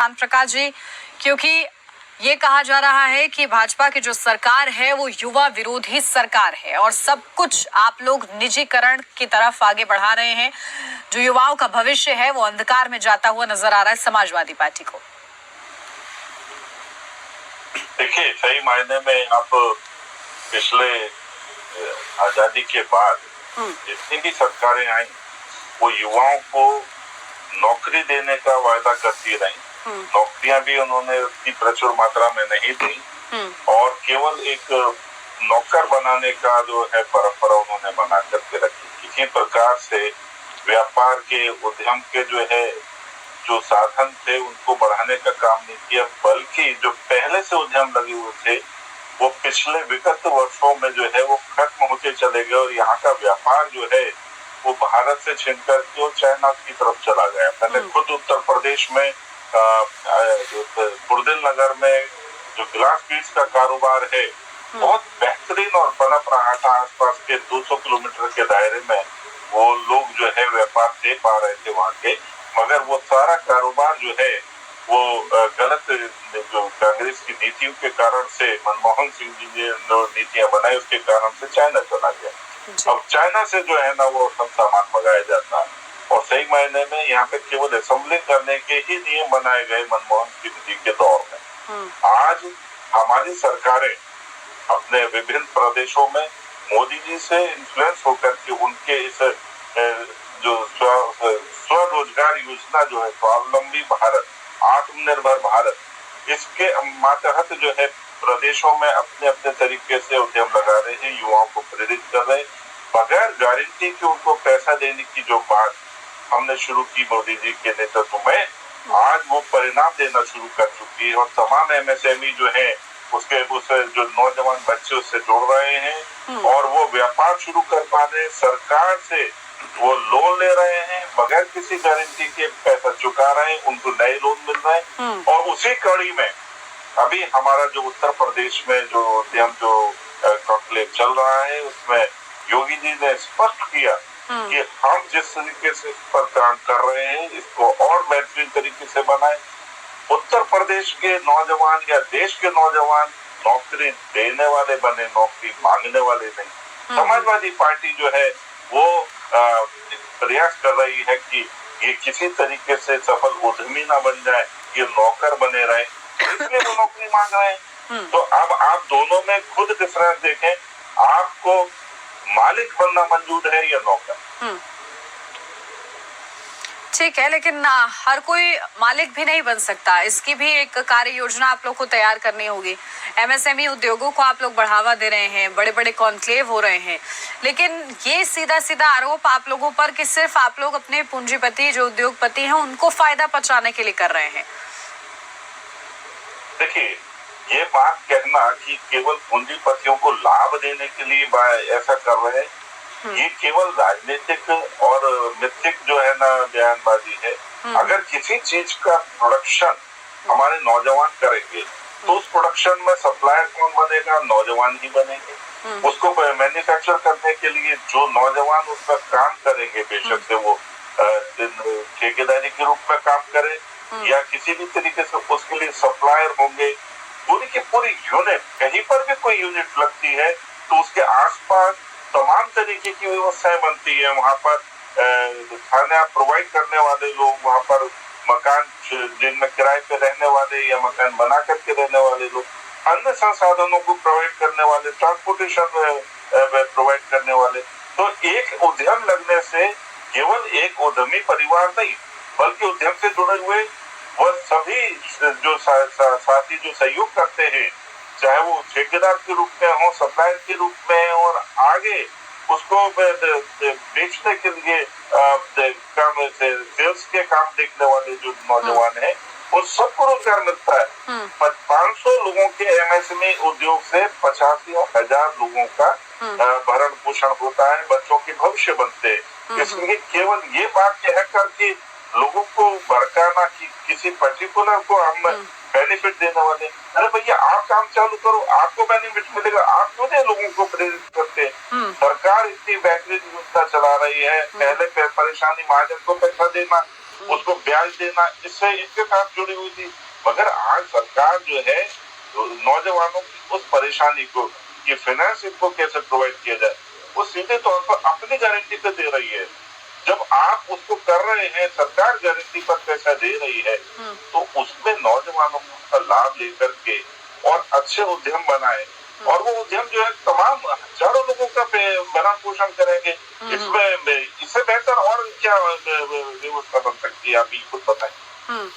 कांत प्रकाश जी, क्योंकि ये कहा जा रहा है कि भाजपा की जो सरकार है वो युवा विरोधी सरकार है और सब कुछ आप लोग निजीकरण की तरफ आगे बढ़ा रहे हैं। जो युवाओं का भविष्य है वो अंधकार में जाता हुआ नजर आ रहा है समाजवादी पार्टी को। देखिए, सही मायने में आप पिछले आजादी के बाद जितनी भी सरकारें आई वो युवाओं को नौकरी देने का वायदा करती रही। नौकरियां भी उन्होंने उतनी प्रचुर मात्रा में नहीं दी और केवल एक नौकर बनाने का जो है परंपरा उन्होंने बना करके रखी। किसी प्रकार से व्यापार के उद्यम के जो साधन थे उनको बढ़ाने का काम नहीं किया, बल्कि जो पहले से उद्यम लगे हुए थे वो पिछले विगत वर्षों में जो है वो खत्म होते चले गए और यहाँ का व्यापार जो है वो भारत से छिन करके और चाइना की तरफ चला गया। मैंने खुद उत्तर प्रदेश में बुर्दिल नगर में जो गिलास बीज का कारोबार है बहुत बेहतरीन और पनप रहा था। आसपास के 200 किलोमीटर के दायरे में वो लोग जो है व्यापार दे पा रहे थे वहाँ के, मगर वो सारा कारोबार जो है वो गलत जो कांग्रेस की नीतियों के कारण से, मनमोहन सिंह जी ने जो नीतियां बनाई उसके कारण से चाइना चला गया। अब चाइना से जो है ना वो सब सामान मंगाया जाता है और सही मायने में यहाँ पे केवल असेंबली करने के ही नियम बनाए गए मनमोहन सिंह जी के दौर में। आज हमारी सरकारें अपने विभिन्न प्रदेशों में मोदी जी से इन्फ्लुएंस होकर के उनके इस जो स्वरोजगार योजना जो है स्वावलंबी भारत, आत्मनिर्भर भारत, इसके मातहत जो है प्रदेशों में अपने अपने तरीके से उद्यम लगा रहे हैं, युवाओं को प्रेरित कर रहे हैं। बगैर गारंटी कि उनको पैसा देने की जो बात हमने शुरू की मोदी जी के नेतृत्व में, आज वो परिणाम देना शुरू कर चुकी है और तमाम एमएसएमई जो है उसके जो नौजवान बच्चे उससे जोड़ रहे हैं और वो व्यापार शुरू कर पा रहे हैं। सरकार से वो लोन ले रहे हैं, बगैर किसी गारंटी के पैसा चुका रहे हैं, उनको नए लोन मिल रहे हैं। और उसी कड़ी में अभी हमारा जो उत्तर प्रदेश में जो उद्यम जो कॉन्क्लेव चल रहा है उसमें योगी जी ने स्पष्ट किया कि हम जिस तरीके से इस पर काम कर रहे हैं इसको और बेहतरीन तरीके से बनाए। उत्तर प्रदेश के नौजवान या देश के नौजवान नौकरी देने वाले बने, नौकरी मांगने वाले नहीं। समाजवादी पार्टी जो है वो प्रयास कर रही है कि ये किसी तरीके से सफल उद्यमी ना बन जाए, ये नौकर बने रहे, इसलिए वो नौकरी मांग रहे हैं। तो अब आप दोनों में खुद डिफरेंस देखें, आपको मालिक बनना मंजूर है या नौकर? ठीक है, लेकिन हर कोई मालिक भी नहीं बन सकता। इसकी भी एक कार्य योजना आप लोग को तैयार करनी होगी। एमएसएमई उद्योगों को आप लोग बढ़ावा दे रहे हैं, बड़े बड़े कॉन्क्लेव हो रहे हैं, लेकिन ये सीधा सीधा आरोप आप लोगों पर कि सिर्फ आप लोग अपने पूंजीपति जो उद्योगपति हैं उनको फायदा पहुंचाने के लिए कर रहे हैं। देखिए, ये बात कहना कि केवल पूंजीपतियों को लाभ देने के लिए ऐसा कर रहे हैं, ये केवल राजनीतिक और मिथिक जो है ना बयानबाजी है। अगर किसी चीज का प्रोडक्शन हमारे नौजवान करेंगे तो उस प्रोडक्शन में सप्लायर कौन बनेगा? नौजवान ही बनेंगे। उसको मैन्युफैक्चर करने के लिए जो नौजवान उसका काम करेंगे, बेशक से वो ठेकेदारी के रूप में काम करे या किसी भी तरीके से उसके लिए सप्लायर होंगे। पूरी की पूरी यूनिट, कहीं पर भी कोई यूनिट लगती है तो उसके आसपास तमाम तरीके की व्यवस्थाएं बनती है। वहाँ पर खाना प्रोवाइड करने वाले लोग, वहाँ पर मकान जिनमें किराए पे रहने वाले या मकान बना करके रहने वाले लोग, अन्य संसाधनों को प्रोवाइड करने वाले, ट्रांसपोर्टेशन प्रोवाइड करने वाले। तो एक उद्यम लगने से केवल एक उद्यमी परिवार नहीं बल्कि उद्यम से जुड़े हुए वह सभी जो साथी जो सहयोग करते हैं, चाहे वो ठेकेदार के रूप में हो, सप्लायर के रूप में, और आगे उसको बेचने के लिए सेल्स के काम देखने वाले जो नौजवान हैं उन सबको रोजगार मिलता है। 500 लोगों के एमएसएमई उद्योग से 85,000 लोगों का भरण पोषण होता है, बच्चों के भविष्य बनते हैं। इसलिए केवल ये बात कहकर के लोगों को भड़काना कि किसी पर्टिकुलर को हम बेनिफिट देने वाले, अरे भैया आप काम चालू करो, आपको बेनिफिट मिलेगा, आप क्यों लोगों को प्रेरित करते हैं? सरकार इतनी बेहतरीन योजना चला रही है, पहले परेशानी महाजन को पैसा देना, उसको ब्याज देना, इससे इनके साथ जुड़ी हुई थी। मगर आज सरकार जो है नौजवानों की उस परेशानी को कि फाइनेंस इनको कैसे प्रोवाइड किया जाए, वो सीधे तौर पर अपनी गारंटी पे दे रही है। जब आप उसको कर रहे हैं, सरकार गारंटी पर पैसा दे रही है, तो उसमें नौजवानों का लाभ लेकर के और अच्छे उद्यम बनाए, और वो उद्यम जो है तमाम हजारों लोगों का भरण पोषण करेंगे। इसमें इससे बेहतर और क्या व्यवस्था बन सकती है, आप ये खुद बताएं।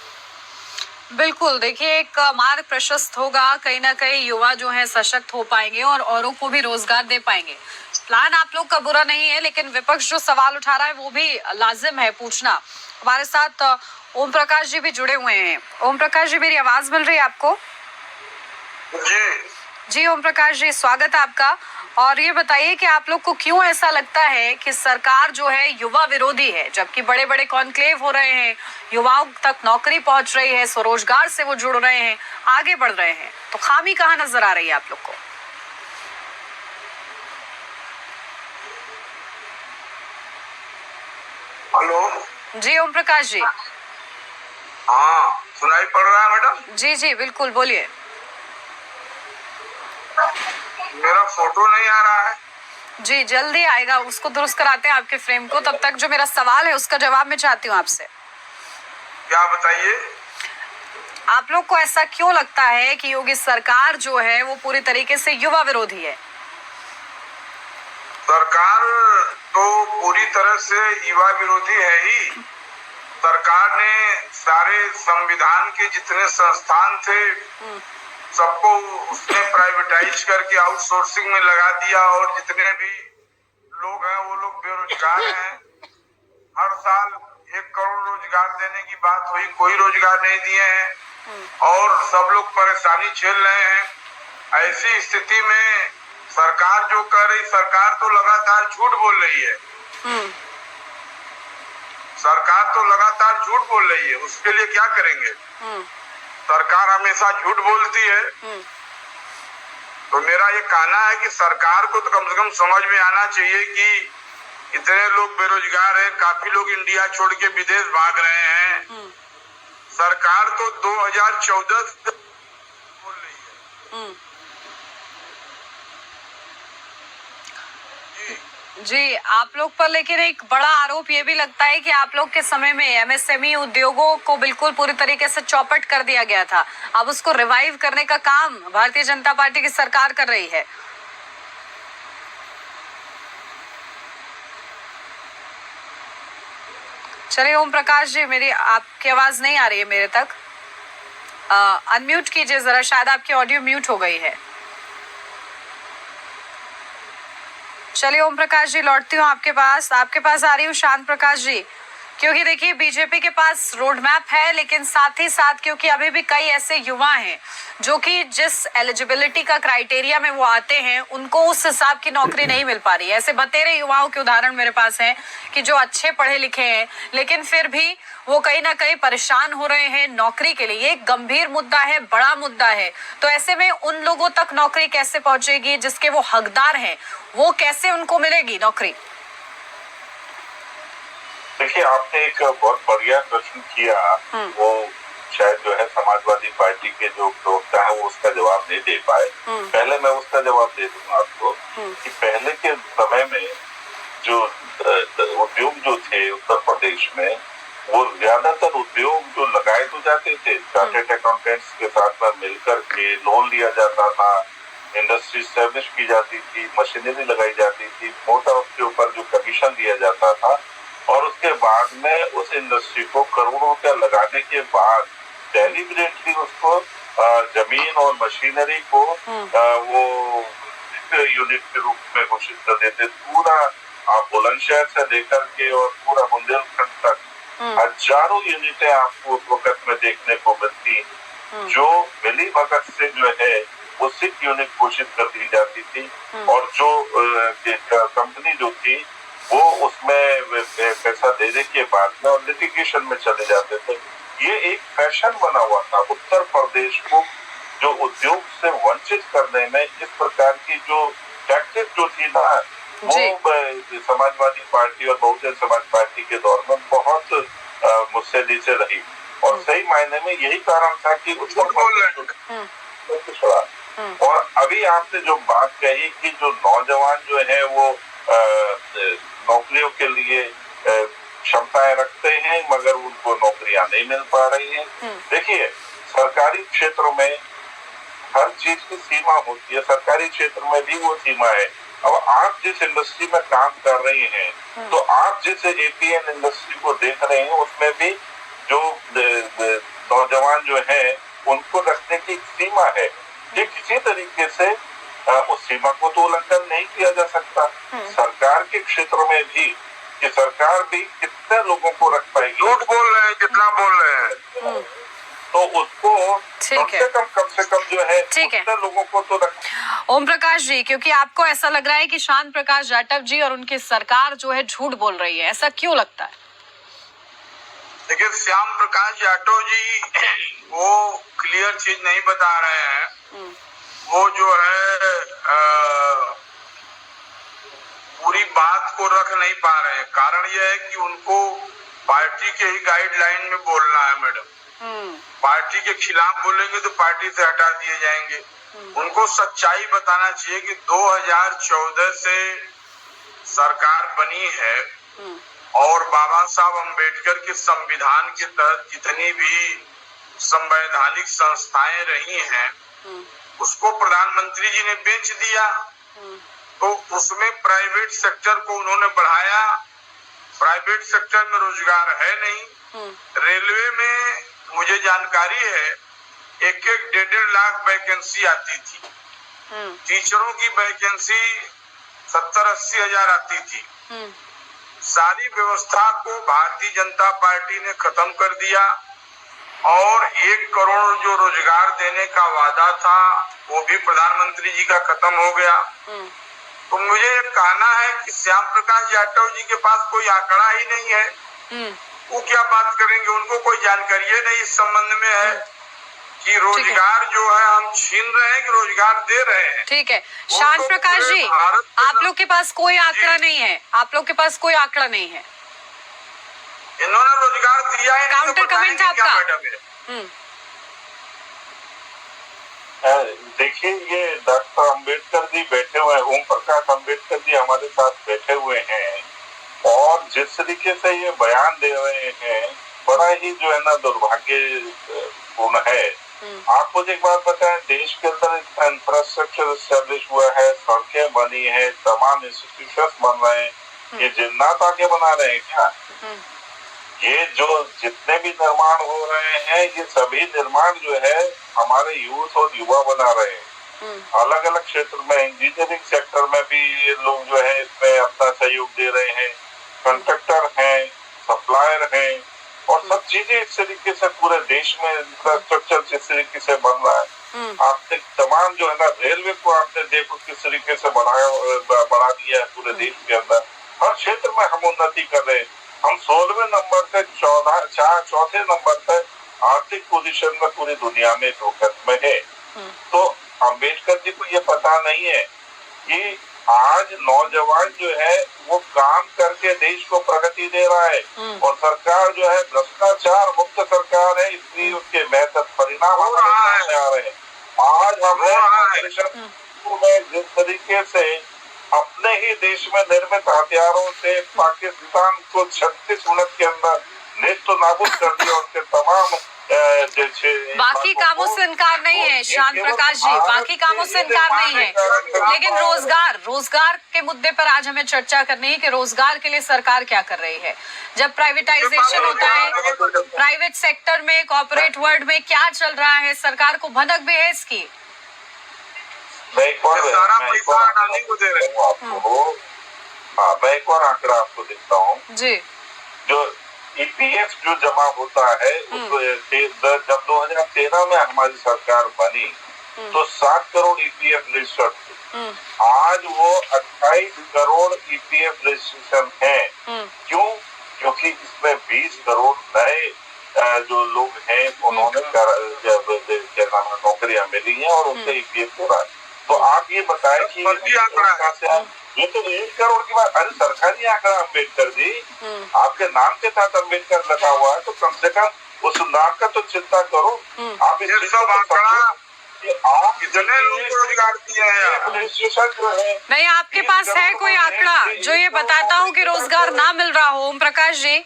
बिल्कुल, देखिए एक मार्ग प्रशस्त होगा, कहीं ना कहीं युवा जो है सशक्त हो पाएंगे और औरों को भी रोजगार दे पाएंगे। प्लान आप लोग का बुरा नहीं है, लेकिन विपक्ष जो सवाल उठा रहा है वो भी लाजिम है पूछना। हमारे साथ ओम प्रकाश जी भी जुड़े हुए हैं। ओम प्रकाश जी, मेरी आवाज मिल रही है आपको? जी ओम प्रकाश जी, स्वागत है आपका। और ये बताइए कि आप लोग को क्यों ऐसा लगता है कि सरकार जो है युवा विरोधी है, जबकि बड़े बड़े कॉन्क्लेव हो रहे हैं, युवाओं तक नौकरी पहुंच रही है, स्वरोजगार से वो जुड़ रहे हैं, आगे बढ़ रहे हैं, तो खामी कहाँ नजर आ रही है आप लोग को? हेलो जी ओम प्रकाश जी। हाँ, सुनाई पड़ रहा है मैडम? जी जी बिल्कुल, बोलिए। मेरा फोटो नहीं आ रहा है। जी जल्दी आएगा, उसको दुरुस्त कराते हैं आपके फ्रेम को। तब तक जो मेरा सवाल है उसका जवाब मैं चाहती हूँ आपसे। क्या बताइए? आप लोग को ऐसा क्यों लगता है कि योगी सरकार जो है वो पूरी तरीके से युवा विरोधी है? सरकार तो पूरी तरह से युवा विरोधी है ही। सरकार ने सारे संविधान के जितने संस्थान थे सबको उसने प्राइवेटाइज करके आउटसोर्सिंग में लगा दिया, और जितने भी लोग हैं वो लोग बेरोजगार हैं। हर साल 1 करोड़ रोजगार देने की बात हुई, कोई रोजगार नहीं दिए हैं और सब लोग परेशानी झेल रहे हैं। ऐसी स्थिति में सरकार जो कर रही, सरकार तो लगातार झूठ बोल रही है। सरकार तो लगातार झूठ बोल रही है, उसके लिए क्या करेंगे? सरकार हमेशा झूठ बोलती है। तो मेरा ये कहना है कि सरकार को तो कम से कम समझ में आना चाहिए कि इतने लोग बेरोजगार हैं, काफी लोग इंडिया छोड़ के विदेश भाग रहे हैं। सरकार तो 2014 से बोल रही है। जी, आप लोग पर लेकिन एक बड़ा आरोप ये भी लगता है कि आप लोग के समय में एमएसएमई उद्योगों को बिल्कुल पूरी तरीके से चौपट कर दिया गया था। अब उसको रिवाइव करने का काम भारतीय जनता पार्टी की सरकार कर रही है। चलिए ओम प्रकाश जी, मेरी आपकी आवाज नहीं आ रही है मेरे तक। अनम्यूट कीजिए जरा, शायद आपकी ऑडियो म्यूट हो गई है। चलिए ओम प्रकाश जी, लौटती हूँ आपके पास आ रही हूँ शांत प्रकाश जी। क्योंकि देखिए बीजेपी के पास रोड मैप है, लेकिन साथ ही साथ क्योंकि अभी भी कई ऐसे युवा हैं जो कि जिस एलिजिबिलिटी का क्राइटेरिया में वो आते हैं उनको उस हिसाब की नौकरी नहीं मिल पा रही है। ऐसे बतेरे युवाओं के उदाहरण मेरे पास हैं कि जो अच्छे पढ़े लिखे हैं लेकिन फिर भी वो कहीं ना कहीं परेशान हो रहे हैं नौकरी के लिए। ये एक गंभीर मुद्दा है, बड़ा मुद्दा है। तो ऐसे में उन लोगों तक नौकरी कैसे पहुंचेगी जिसके वो हकदार हैं, वो कैसे उनको मिलेगी नौकरी? देखिए, आपने एक बहुत बढ़िया प्रश्न किया। वो शायद जो है समाजवादी पार्टी के जो प्रवक्ता है वो उसका जवाब नहीं दे पाए। पहले मैं उसका जवाब दे दूंगा आपको कि पहले के समय में जो उद्योग जो थे उत्तर प्रदेश में, वो ज्यादातर उद्योग जो लगाए तो जाते थे, चार्टर्ड अकाउंटेंट्स के साथ में मिलकर के लोन लिया जाता था, इंडस्ट्री स्टैब्लिश की जाती थी, मशीनरी लगाई जाती थी, मोटर के ऊपर जो कमीशन दिया जाता था, और उसके बाद में उस इंडस्ट्री को करोड़ों रुपया लगाने के बाद डेलिबरेटली उसको जमीन और मशीनरी को वो यूनिट के रूप में घोषित कर देते। पूरा आप बुलंदशहर से लेकर के और पूरा बुंदेलखंड तक हजारों यूनिटें आपको उस वक्त में देखने को मिलती, जो मिली भगत से जो है वो 6 यूनिट घोषित कर दी जाती थी, और जो कंपनी जो थी वो उसमें पैसा देने के बाद में और लिटिगेशन में चले जाते थे। ये एक फैशन बना हुआ था उत्तर प्रदेश को जो उद्योग से वंचित करने में। इस प्रकार की जो टैक्टिस जो थी ना, वो समाजवादी पार्टी और बहुजन समाज पार्टी के दौर में बहुत मुझसे नीचे रही। और सही मायने में यही कारण था कि उत्तर प्रदेश छोड़ा। और अभी आपने जो बात कही कि जो नौजवान जो है वो नौकरियों के लिए क्षमताएं रखते हैं मगर उनको नौकरियां नहीं मिल पा रही हैं। देखिए, सरकारी क्षेत्रों में हर चीज की सीमा होती है, सरकारी क्षेत्र में भी वो सीमा है। अब आप जिस इंडस्ट्री में काम कर रही हैं, तो आप जिस एपीएन इंडस्ट्री को देख रहे हैं उसमें भी जो नौजवान जो है उनको रखने की सीमा है। ये किसी तरीके से उस सीमा को तो उल्लंघन नहीं किया जा सकता। सरकार के क्षेत्र में भी कि सरकार भी कितने लोगों को रख पाएगी। झूठ बोल रहे हैं, कितना बोल रहे हैं, तो उसको कम से कम जो है उतने लोगों को तो रख। ओम प्रकाश जी, क्योंकि आपको ऐसा लग रहा है कि शांत प्रकाश जाटव जी और उनकी सरकार जो है झूठ बोल रही है, ऐसा क्यों लगता है? देखिए, श्याम प्रकाश जाटव जी वो क्लियर चीज नहीं बता रहे हैं। वो जो है पूरी बात को रख नहीं पा रहे हैं। कारण यह है कि उनको पार्टी के ही गाइडलाइन में बोलना है मैडम। पार्टी के खिलाफ बोलेंगे तो पार्टी से हटा दिए जाएंगे। उनको सच्चाई बताना चाहिए कि 2014 से सरकार बनी है और बाबा साहब अम्बेडकर के संविधान के तहत जितनी भी संवैधानिक संस्थाएं रही हैं उसको प्रधानमंत्री जी ने बेच दिया। तो उसमें प्राइवेट सेक्टर को उन्होंने बढ़ाया। प्राइवेट सेक्टर में रोजगार है नहीं। रेलवे में मुझे जानकारी है 1-1 लाख वैकेंसी आती थी। टीचरों की वैकेंसी 70-80 हजार आती थी। सारी व्यवस्था को भारतीय जनता पार्टी ने खत्म कर दिया और 1 करोड़ जो रोजगार देने का वादा था वो भी प्रधानमंत्री जी का खत्म हो गया। तो मुझे ये कहना है कि श्याम प्रकाश जाटव जी के पास कोई आंकड़ा ही नहीं है। वो क्या बात करेंगे, उनको कोई जानकारी नहीं इस संबंध में है कि रोजगार जो है हम छीन रहे हैं कि रोजगार दे रहे हैं। ठीक है शांत प्रकाश जी, आप लोग के पास कोई आंकड़ा नहीं है, आप लोग के पास कोई आंकड़ा नहीं है। इन्होंने रोजगार दिया है। काउंटर कमेंट आपका। देखिए, ये डॉक्टर अम्बेडकर जी बैठे हुए हैं, ओम प्रकाश अम्बेडकर जी हमारे साथ बैठे हुए हैं और जिस तरीके से ये बयान दे रहे हैं बड़ा ही जो है ना दुर्भाग्यपूर्ण है। आप मुझे एक बात बताएं, देश के अंदर इतना इंफ्रास्ट्रक्चर एस्टेब्लिश हुआ है, सड़कें बनी है, तमाम इंस्टीट्यूशन बन रहे हैं, ये जिन्नात आके बना रहे हैं क्या? ये जो जितने भी निर्माण हो रहे हैं ये सभी निर्माण जो है हमारे यूथ और युवा बना रहे हैं। अलग अलग क्षेत्र में, इंजीनियरिंग सेक्टर में भी ये लोग जो है इसमें अपना सहयोग दे रहे हैं। कंट्रैक्टर हैं, सप्लायर हैं और सब चीजें इस तरीके से पूरे देश में इंफ्रास्ट्रक्चर जिस तरीके से बन रहा है। आपने तमाम जो है ना रेलवे को आपने देखो किस तरीके से बढ़ा दिया है पूरे देश के अंदर। हर क्षेत्र में हम उन्नति कर रहे हैं। हम 16वें नंबर से चौथे नंबर तक आर्थिक पोजीशन में पूरी दुनिया में फोकस में है। तो अम्बेडकर जी को ये पता नहीं है कि आज नौजवान जो है वो काम करके देश को प्रगति दे रहा है और सरकार जो है भ्रष्टाचार मुक्त सरकार है, इसलिए उसके बेहतर परिणाम हमारे आ रहे हैं। आज हमें जिस तरीके से अपने ही देश में निर्मित हथियारों से पाकिस्तान को 36 मिनट के अंदर नेस्तो नाबूद कर दिया, उनके तमाम बाकी कामों से इनकार नहीं है शांत प्रकाश जी, बाकी कामों से इनकार नहीं है, लेकिन रोजगार के मुद्दे पर आज हमें चर्चा करनी है कि रोजगार के लिए सरकार क्या कर रही है। जब प्राइवेटाइजेशन होता है प्राइवेट सेक्टर में, कॉर्पोरेट वर्ल्ड में क्या चल रहा है, सरकार को भनक भी है इसकी। मैं एक और आंकड़ा आपको देता हूँ जी। जो ईपीएफ जो जमा होता है जब 2013 में हमारी सरकार बनी तो 7 करोड़ ईपीएफ रजिस्टर्ड थे। आज वो 28 करोड़ ईपीएफ रजिस्ट्रेशन है। क्यों? क्योंकि इसमें 20 करोड़ नए जो लोग हैं उन्होंने नौकरियां मिली हैं और उनसे ईपीएफ हो रहा है। तो आप ये बताएं कि ये तो 1 करोड़ की बात, अरे सरकारी आंकड़ा अम्बेडकर जी, आपके नाम के साथ अम्बेडकर लगा हुआ है, तो कम से कम उस नाम का तो चिंता करो। आप इस ये चीज सब को तो आंकड़ा समझो कि आप कितने लोगों को रोजगार दिया है। एडमिनिस्ट्रेशन जो है, नहीं, आपके पास है कोई आंकड़ा जो ये बताता हो कि रोजगार ना मिल रहा हो? ओम प्रकाश जी,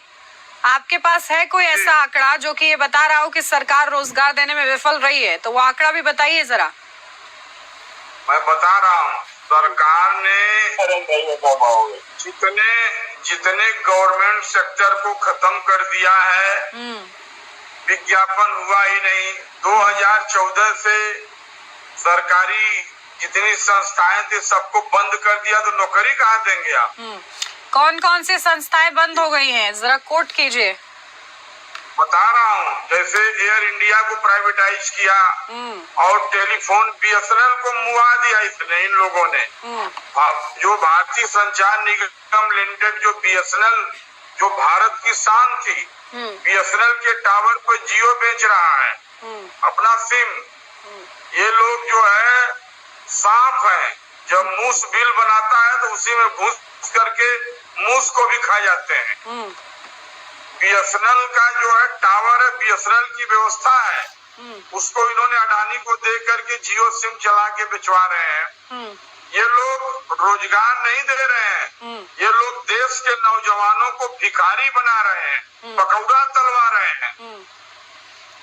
आपके पास है कोई ऐसा आंकड़ा जो कि ये बता रहा हो कि सरकार रोजगार देने में विफल रही है? तो वो आंकड़ा भी बताइए जरा। मैं बता रहा हूँ, सरकार ने अरे नहीं बता पाओगे। जितने गवर्नमेंट सेक्टर को खत्म कर दिया है, विज्ञापन हुआ ही नहीं। 2014 से सरकारी जितनी संस्थाएं थी सबको बंद कर दिया, तो नौकरी कहाँ देंगे आप? कौन कौन सी संस्थाएं बंद हो गई हैं, जरा कोट कीजिए। बता रहा हूँ, जैसे एयर इंडिया को प्राइवेटाइज किया और टेलीफोन BSNL को मुआ दिया इसने, इन लोगों ने। जो भारतीय संचार निगम लिमिटेड, जो BSNL जो भारत की शान थी, BSNL के टावर पर जियो बेच रहा है अपना सिम। ये लोग जो है सांप है, जब मूस बिल बनाता है तो उसी में घुस करके मूस को भी खा जाते हैं। BSNL का जो है टावर है, BSNL की व्यवस्था है, उसको इन्होंने अडानी को दे करके जियो सिम चला के बिचवा रहे हैं। ये लोग रोजगार नहीं दे रहे हैं, ये लोग देश के नौजवानों को भिखारी बना रहे हैं, पकौड़ा तलवा रहे हैं।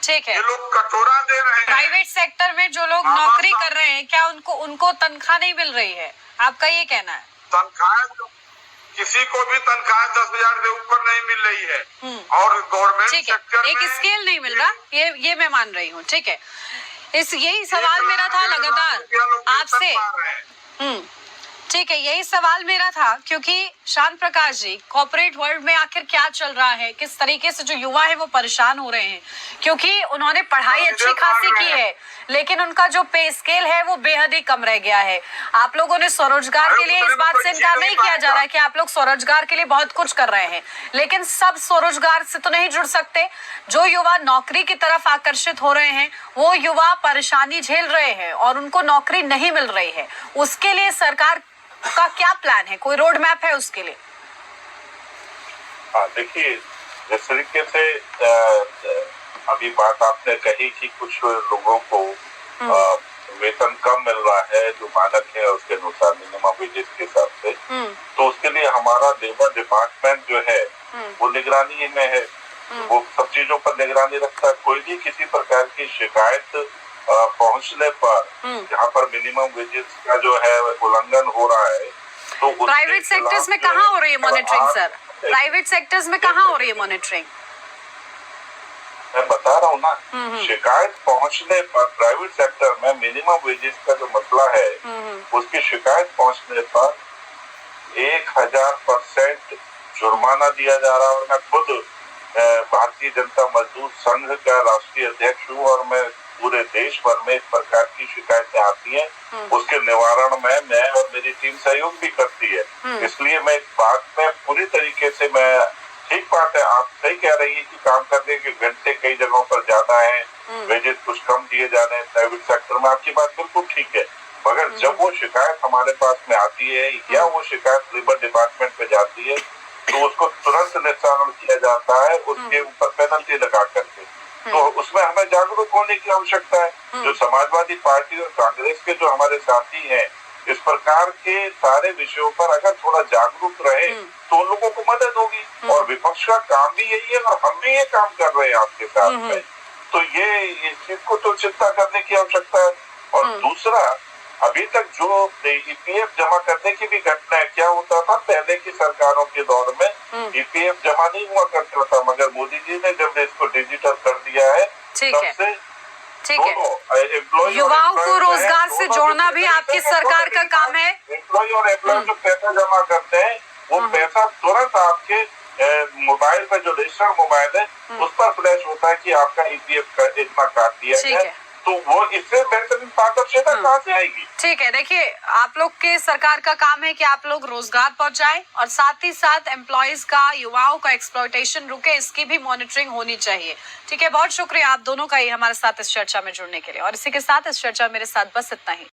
ठीक है, ये लोग कटोरा दे रहे हैं। प्राइवेट सेक्टर में जो लोग नौकरी कर रहे हैं, क्या उनको तनख्वाह नहीं मिल रही है? आपका ये कहना है? तनख्वाह तो किसी को भी तनख्वाह 10,000 से ऊपर नहीं मिल रही है, और गवर्नमेंट सेक्टर एक स्केल नहीं मिल रहा, ये मैं मान रही हूँ। ठीक है, यही सवाल मेरा था लगातार आपसे। ठीक है, यही सवाल मेरा था, क्योंकि शांत प्रकाश जी, कॉर्पोरेट वर्ल्ड में आखिर क्या चल रहा है, किस तरीके से जो युवा है वो परेशान हो रहे हैं, क्योंकि उन्होंने पढ़ाई अच्छी खासी की है, लेकिन उनका जो पे स्केल है वो बेहद ही कम रह गया है। आप लोगों ने स्वरोजगार के लिए, इस बात से इनकार नहीं किया जा रहा है कि आप लोग स्वरोजगार के लिए बहुत कुछ कर रहे हैं, लेकिन सब स्वरोजगार से तो नहीं जुड़ सकते। जो युवा नौकरी की तरफ आकर्षित हो रहे हैं, वो युवा परेशानी झेल रहे हैं और उनको नौकरी नहीं मिल रही है। उसके लिए सरकार का क्या प्लान है? कोई रोड मैप है उसके लिए? हाँ, देखिए, जिस तरीके से अभी बात आपने कही कि कुछ लोगों को वेतन कम मिल रहा है, जो मानक है उसके अनुसार मिनिमम वेजेस के हिसाब से, तो उसके लिए हमारा लेबर डिपार्टमेंट जो है वो निगरानी में है, वो सब चीजों पर निगरानी रखता है। कोई भी किसी प्रकार की शिकायत पहुंचने पर, जहाँ पर मिनिमम वेजेस का जो है उल्लंघन हो रहा है, तो प्राइवेट सेक्टर्स में कहाँ हो रही है मॉनिटरिंग सर? प्राइवेट सेक्टर्स में कहाँ हो रही है मॉनिटरिंग? मैं बता रहा हूँ ना, शिकायत पहुंचने पर प्राइवेट सेक्टर में मिनिमम वेजेस का जो मसला है, उसकी शिकायत पहुंचने पर 1000% जुर्माना दिया जा रहा है। और मैं खुद भारतीय जनता मजदूर संघ का राष्ट्रीय अध्यक्ष हूँ, और मैं पूरे देश भर में इस प्रकार की शिकायतें आती हैं, उसके निवारण में मैं और मेरी टीम सहयोग भी करती है। इसलिए मैं इस बात में पूरी तरीके से, मैं ठीक बात है, आप सही कह रही है कि काम करने के घंटे कई जगहों पर ज्यादा है, वेजेस कुछ कम दिए जा रहे हैं प्राइवेट सेक्टर में, आपकी बात बिल्कुल ठीक है। मगर जब वो शिकायत हमारे पास में आती है या वो शिकायत लेबर डिपार्टमेंट पे जाती है, तो उसको तुरंत निस्तारण किया जाता है, उसके ऊपर पेनल्टी लगा करके। तो उसमें हमें जागरूक होने की आवश्यकता है। जो समाजवादी पार्टी और कांग्रेस के जो हमारे साथी हैं, इस प्रकार के सारे विषयों पर अगर थोड़ा जागरूक रहे तो उन लोगों को मदद होगी। और विपक्ष का काम भी यही है, और हम भी ये काम कर रहे हैं आपके साथ में। तो ये इस चीज को तो चिंता करने की आवश्यकता है। और दूसरा, अभी तक जो EPF जमा करने की भी घटना है, क्या होता था पहले की सरकारों के दौर में, EPF जमा नहीं हुआ करता था, मगर मोदी जी ने जब इसको डिजिटल कर दिया है, तब से ठीक है, युवाओं को रोजगार से जोड़ना भी आपकी सरकार का काम है। एम्प्लॉय और एम्प्लॉय जो पैसा जमा करते हैं, वो पैसा तुरंत आपके मोबाइल पे, जो रजिस्टर्ड मोबाइल है, उस पर फ्लैश होता है कि आपका EPF का इतना काट दिया गया। तो वो इससे बेहतरीन पारदर्शिता कहाँ से आएगी? ठीक है, देखिए, आप लोग के सरकार का काम है कि आप लोग रोजगार पहुंचाएं, और साथ ही साथ एम्प्लॉयज का, युवाओं का एक्सप्लॉयटेशन रुके, इसकी भी मॉनिटरिंग होनी चाहिए। ठीक है, बहुत शुक्रिया आप दोनों का ही हमारे साथ इस चर्चा में जुड़ने के लिए। और इसी के साथ इस चर्चा मेरे साथ बस इतना ही।